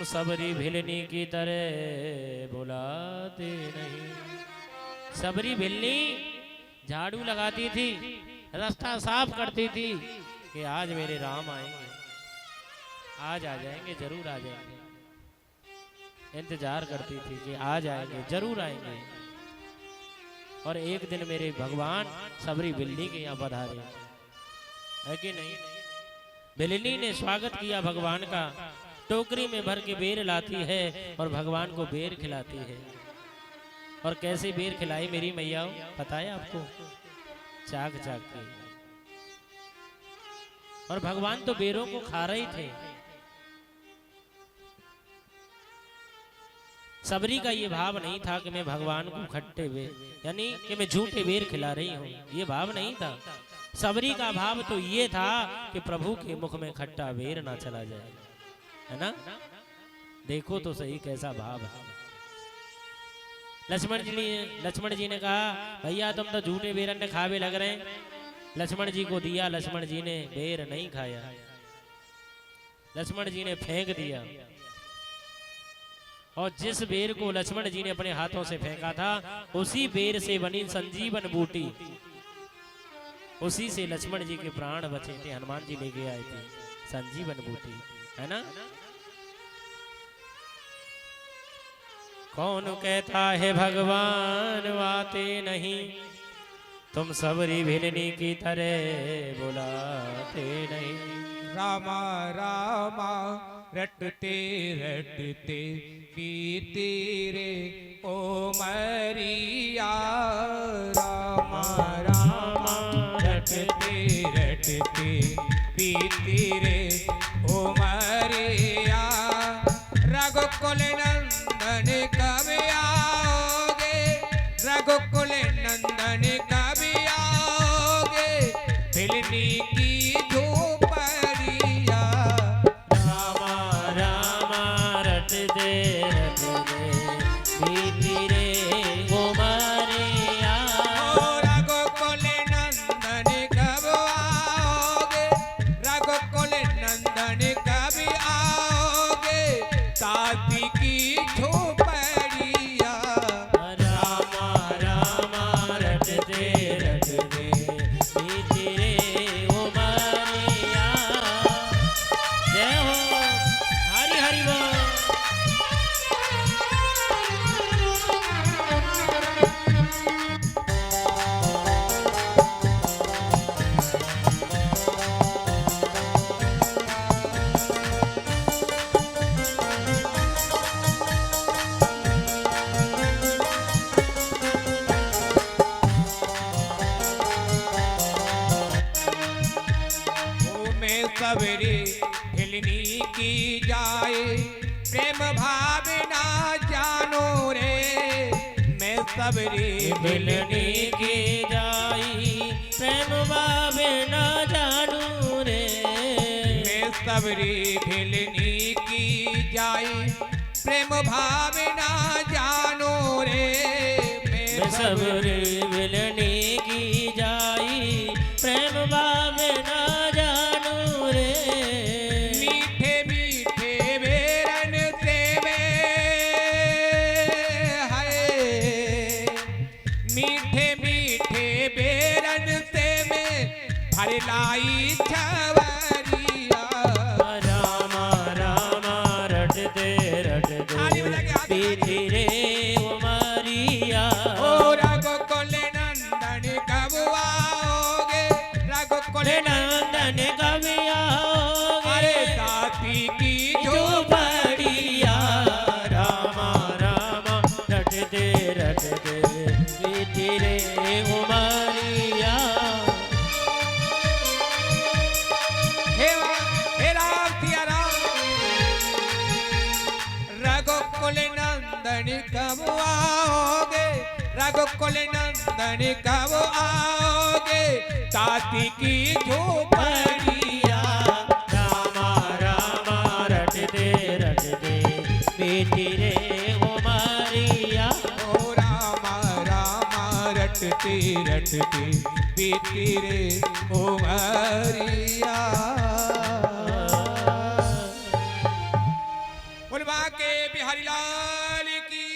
सबरी भिलनी की तरह बुलाते नहीं। सबरी भिलनी झाड़ू लगाती थी, रास्ता साफ करती थी कि आज मेरे राम आएंगे, आज आ जाएंगे, जरूर आ जाएंगे। इंतजार करती थी कि आज आएंगे, जरूर आएंगे। और एक दिन मेरे भगवान सबरी भिलनी के यहाँ पधारे, है कि नहीं। भिलनी ने स्वागत किया भगवान का, टोकरी में भर के बेर लाती है और भगवान को बेर खिलाती है। और कैसे बेर खिलाई मेरी मैया, पता है आपको, चाक चाक के। और भगवान तो बेरों को खा रहे थे। सबरी का ये भाव नहीं था कि मैं भगवान को खट्टे बेर, यानी कि मैं झूठे बेर खिला रही हूँ, ये भाव नहीं था। सबरी का भाव तो ये था कि प्रभु के मुख में खट्टा बेर ना चला जाए, है ना। देखो तो सही कैसा भाव है। लक्ष्मण जी ने कहा, भैया तुम तो झूठे बेर ने खावे लग रहे हैं। लक्ष्मण जी को दिया, लक्ष्मण जी ने बेर नहीं खाया, लक्ष्मण जी ने फेंक दिया। और जिस बेर को लक्ष्मण जी ने अपने हाथों से फेंका था, उसी बेर से बनी संजीवन बूटी, उसी से लक्ष्मण जी के प्राण बचे थे। हनुमान जी लेके आए थे संजीवन बूटी, है ना। कौन कहता है भगवान आते नहीं, तुम सबरी भिलनी की तरह बुलाते नहीं। रामा रामा रटते रटते पीते रे ओ मरिया। रामा रामा रटते रटते पीते रे ओ मरिया। रघुकुल नंदन कब आओगे, रघुकुल नंदन कब आओगे, भिलनी की झोपड़िया। रामा रामा रटते रटते पीती रे ओ मरिया। रघुकुल नंदन कब आओगे, रघुकुल नंदन कब आओगे, ताती की झोपड़िया। रामा रामा रटते रटते पीती रे ओ मरिया। जय हो, हरि हरि बोल। सबरी भिलनी की जाए, प्रेम भाव ना जानो रे। मैं सबरी भिलनी की जाई, प्रेम भाव न जानू रे। मैं सबरी भिलनी की जाए, प्रेम भाव ना जानो रे। मैं सबरी भिलनी की जाई, प्रेम भाव न जानू रे। मीठे मीठे बेरन से मैं है, मीठे मीठे बेरन से मैं भर लाई छवरिया। रामा रामा रटते रटते पीती रे ओ मरिया। ओ रघुकुल नंदन कब आओगे, रघुकुल नंदन कब आओगे, अरे ताती की झोपड़िया। रामा रामा रटते रटते पीती रे ओ मरिया। हे राम सिया राम। रघुकुल नंदन कब आओगे, रघुकुल नंदन कब आओगे, ताती की झोपड़िया। रामा रामा रटते रटते पीती रे ओ मरिया। ओ रामा रामा रटते रटते पीती रे ओ मरिया। बोल बाके बिहारी लाल की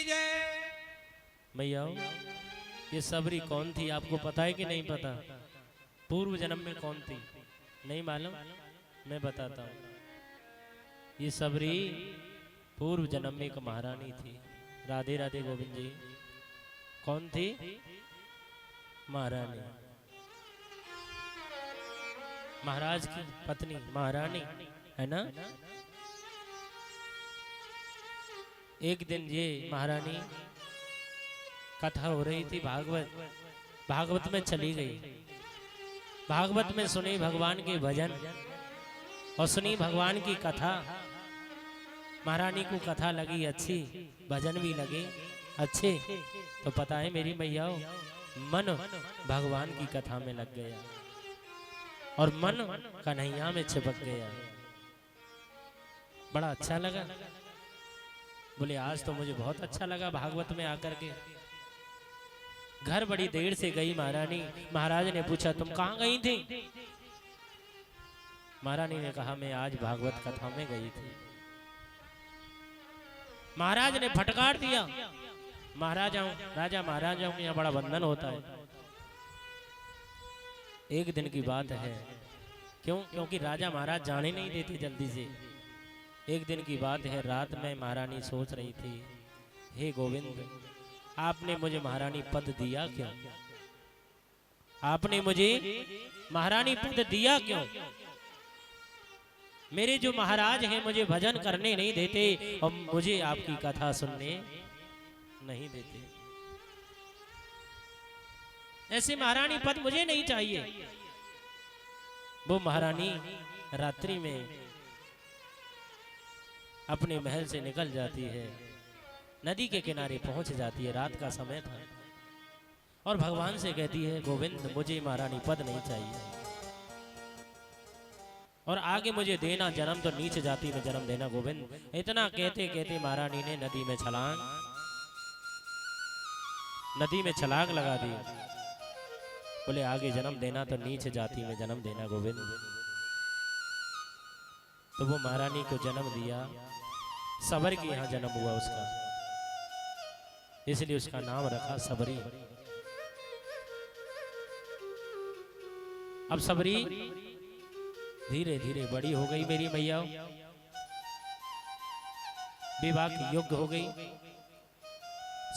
जय। मैया ये सबरी कौन थी आपको पता है कि नहीं पता? पूर्व जन्म में कौन थी नहीं मालूम? मैं बताता हूँ। ये सबरी पूर्व जन्म में एक महारानी थी। राधे राधे गोविंद जी। कौन थी? महारानी, महाराज की पत्नी महारानी है ना। एक दिन ये महारानी कथा हो रही थी, भागवत में चली गई। भागवत में सुनी भगवान के भजन और सुनी भगवान की कथा। महारानी को कथा लगी अच्छी, भजन भी लगे अच्छे, तो पता है मेरी मैयाओ मन भगवान की कथा में लग गया और मन कन्हैया में चिपक गया। बड़ा अच्छा लगा। बोले आज तो मुझे बहुत अच्छा लगा भागवत में आकर के। घर बड़ी देर से गई महारानी। महाराज ने पूछा तुम कहाँ गई थी? महारानी ने कहा मैं आज भागवत कथा में गई थी। महाराज ने फटकार दिया। महाराजाओं राजा महाराजाओं के यहाँ बड़ा बंधन होता है। एक दिन की बात है। क्यों? क्योंकि राजा महाराज जाने नहीं देते जल्दी से। एक दिन की बात है, रात में महारानी सोच रही थी, हे गोविंद आपने मुझे महारानी पद दिया क्यों? आपने मुझे महारानी पद दिया क्यों? मेरे जो महाराज हैं मुझे भजन करने नहीं देते और मुझे आपकी कथा सुनने नहीं देते। ऐसे महारानी पद मुझे नहीं चाहिए। वो महारानी रात्रि में अपने महल से निकल जाती है, नदी के किनारे पहुंच जाती है। रात का समय था और भगवान से कहती है गोविंद मुझे महारानी पद नहीं चाहिए और आगे मुझे देना जन्म तो नीच जाति में जन्म देना गोविंद। इतना कहते कहते महारानी ने नदी में छलांग लगा दी। बोले आगे जन्म देना तो नीच जाति में जन्म देना गोविंद। तो वो महारानी को जन्म दिया। सबर के यहाँ जन्म हुआ उसका, इसलिए उसका नाम रखा सबरी। अब सबरी धीरे धीरे बड़ी हो गई मेरी मैया, विवाह की योग्य हो गई।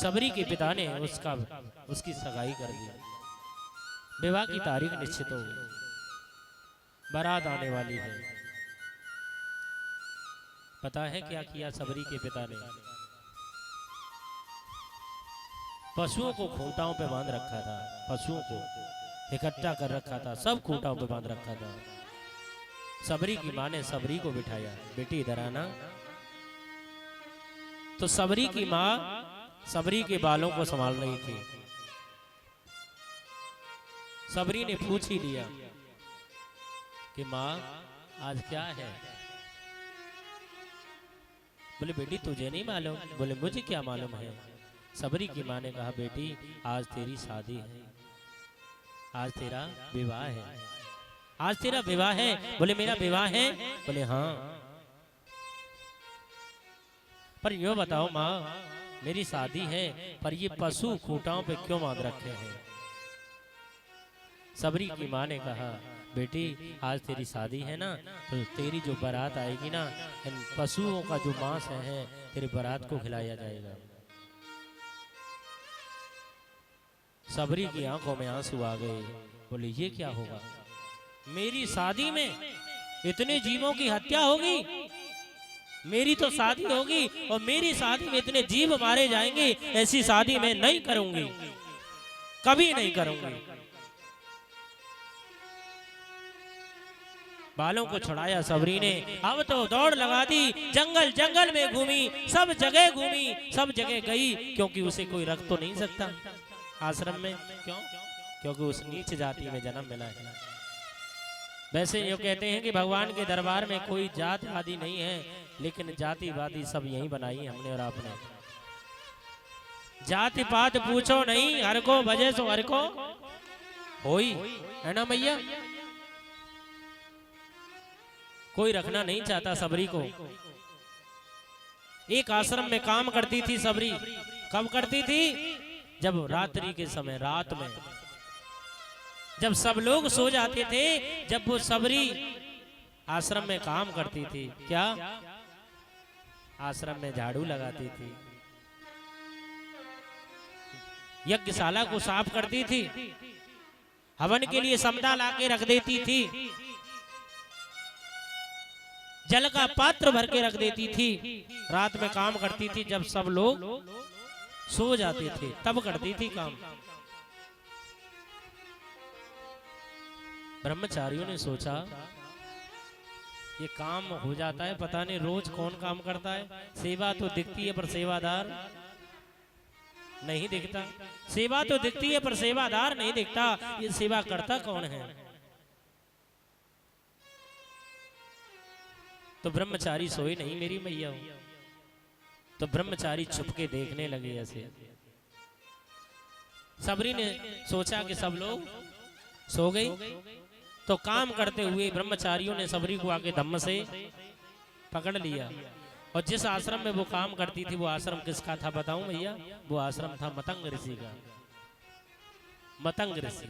सबरी के पिता ने उसकी सगाई कर दी। विवाह की तारीख निश्चित हो गई, बारात आने वाली है। पता है क्या किया सबरी के पिता ने? पशुओं को खूंटाओं पे बांध रखा था। पशुओं को इकट्ठा कर रखा था, सब खूंटाओं पे बांध रखा था। सबरी की माँ ने सबरी को बिठाया, बेटी इधर आना। तो सबरी की माँ सबरी के बालों को संभाल रही थी। सबरी ने पूछ ही लिया कि माँ आज क्या है? बोले बेटी तुझे नहीं मालूम? बोले मुझे क्या मालूम है। सबरी की माँ ने कहा बेटी आज तेरी शादी है, आज तेरा विवाह है। आज तेरा विवाह है? बोले मेरा विवाह है। बोले हाँ। पर यूं बताओ माँ मेरी शादी है पर ये पशु खूंटाओं पे क्यों बांध रखे हैं? सबरी की माँ ने कहा बेटी आज तेरी शादी है ना, तो तेरी जो बारात आएगी ना, इन पशुओं का जो मांस है तेरी बारात को खिलाया जाएगा। सबरी की आंखों में आंसू आ गए। बोले ये क्या होगा? मेरी शादी में इतने जीवों की हत्या होगी? मेरी तो शादी होगी और मेरी शादी में इतने जीव मारे जाएंगे, ऐसी शादी मैं नहीं करूंगी, कभी नहीं करूंगी। बालों को छुड़ाया सबरी ने। अब तो दौड़ लगा दी, जंगल जंगल में घूमी, सब जगह घूमी, सब जगह गई, क्योंकि उसे कोई रख तो नहीं सकता आश्रम में। क्यों? क्योंकि उस नीच जाति में जन्म मिला है। वैसे ये कहते हैं कि भगवान के दरबार में कोई जातिवादी नहीं है, लेकिन जातिवादी सब यही बनाई हमने और आपने। जाति पात पूछो नहीं, हर को वजह सो हर को होई, है ना मैया? कोई रखना नहीं चाहता सबरी को, एक आश्रम में काम करती थी सबरी। कब करती थी? जब रात्रि के समय, रात में, जब सब लोग सो जाते थे, जब वो सबरी आश्रम में काम करती थी। क्या? आश्रम में झाड़ू लगाती थी, यज्ञशाला को साफ करती थी, हवन के लिए समदा लाके रख देती थी, जल का पात्र भर के रख देती थी। रात में काम करती थी, जब सब लोग सो जाते थे तब करती थी काम। ब्रह्मचारियों ने सोचा ये काम हो जाता है, पता नहीं रोज कौन काम करता है। सेवा तो दिखती है पर सेवादार नहीं दिखता। सेवा तो दिखती है पर सेवादार नहीं दिखता। ये सेवा करता कौन है? तो ब्रह्मचारी सोए नहीं मेरी मैया। तो ब्रह्मचारी छुपके देखने लगे ऐसे। सबरी ने सोचा कि सब लोग सो गए, तो काम करते हुए ब्रह्मचारियों ने सबरी को आके धम्म से पकड़ लिया। और जिस आश्रम में वो काम करती थी, वो आश्रम किसका था बताऊं भैया? वो आश्रम था मतंग ऋषि का। मतंग ऋषि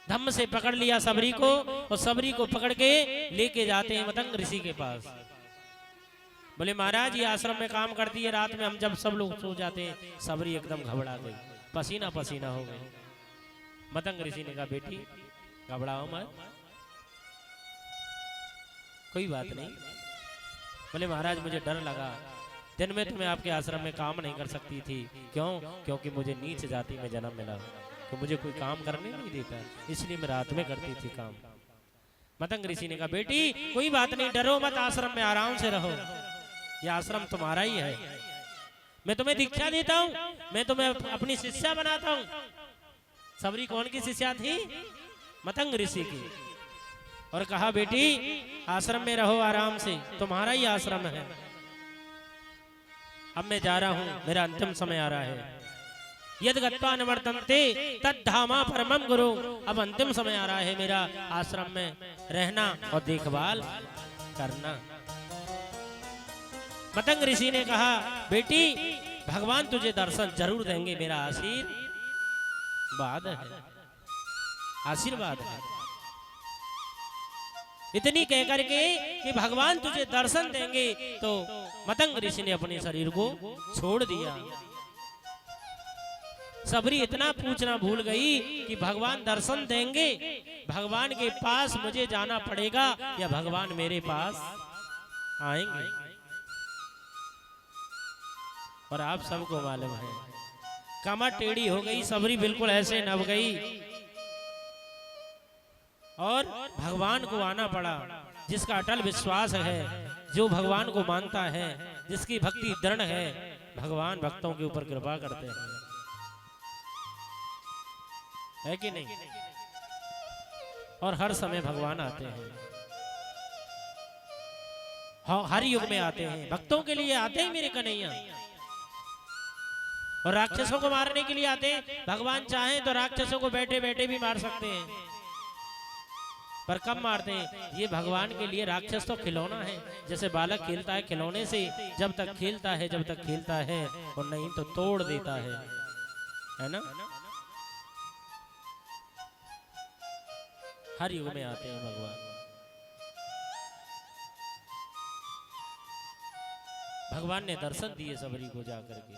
धम्म से पकड़ लिया सबरी को, और सबरी को पकड़ के लेके जाते हैं मतंग ऋषि के पास। बोले महाराज ये आश्रम में काम करती है, रात में हम जब सब लोग सो जाते हैं सबरी एकदम घबरा गई, पसीना पसीना हो गई। मतंग ऋषि ने कहा बेटी घबराओ मत, कोई बात नहीं। बोले महाराज मुझे डर लगा, दिन में तो मैं आपके आश्रम में काम नहीं कर सकती थी। क्यों? क्योंकि मुझे नीच जाति में जन्म मिला, तो मुझे कोई काम करने नहीं देता, इसलिए मैं रात में करती थी काम। मतंग ऋषि ने कहा बेटी कोई बात नहीं, डरो मत, आश्रम में आराम से रहो, ये आश्रम तुम्हारा ही है, मैं तुम्हें दीक्षा देता हूँ, मैं तुम्हें अपनी शिष्या बनाता हूँ। सबरी कौन की शिष्या थी? मतंग ऋषि की। और कहा बेटी आश्रम में रहो आराम से, तुम्हारा ही आश्रम है। अब मैं जा रहा हूं, मेरा अंतिम समय आ रहा है। यद गत्वा निवर्तन्ते तद धामा परमम गुरु। अब अंतिम समय आ रहा है मेरा आश्रम में रहना और देखभाल करना। मतंग ऋषि ने कहा बेटी भगवान तुझे दर्शन जरूर देंगे, मेरा आशीर्वाद है, आशीर्वाद है। इतनी कहकर के कि भगवान तुझे दर्शन देंगे, तो मतंग ऋषि ने अपने शरीर को छोड़ दिया। सबरी इतना पूछना भूल गई कि भगवान दर्शन देंगे, भगवान के पास मुझे जाना पड़ेगा या भगवान मेरे पास आएंगे। और आप सबको मालूम है कमर टेढ़ी हो गई, सबरी बिल्कुल ऐसे नब गई और भगवान को आना पड़ा। जिसका अटल विश्वास है, जो भगवान को मानता है, जिसकी भक्ति दृढ़ है, भगवान भक्तों के ऊपर कृपा करते हैं, है कि नहीं? और हर समय भगवान आते हैं, हर युग में आते हैं, भक्तों के लिए आते हैं मेरे कन्हैया। और राक्षसों को मारने के लिए आते हैं। भगवान चाहें तो राक्षसों को बैठे बैठे भी मार सकते हैं, पर कब मारते हैं? ये भगवान के लिए राक्षस तो खिलौना है। जैसे बालक खेलता है खिलौने से, जब तक खेलता है, जब तक खेलता है, और नहीं तो तोड़ देता है ना? हर युग में आते हैं भगवान। भगवान ने दर्शन दिए सबरी को जाकर के।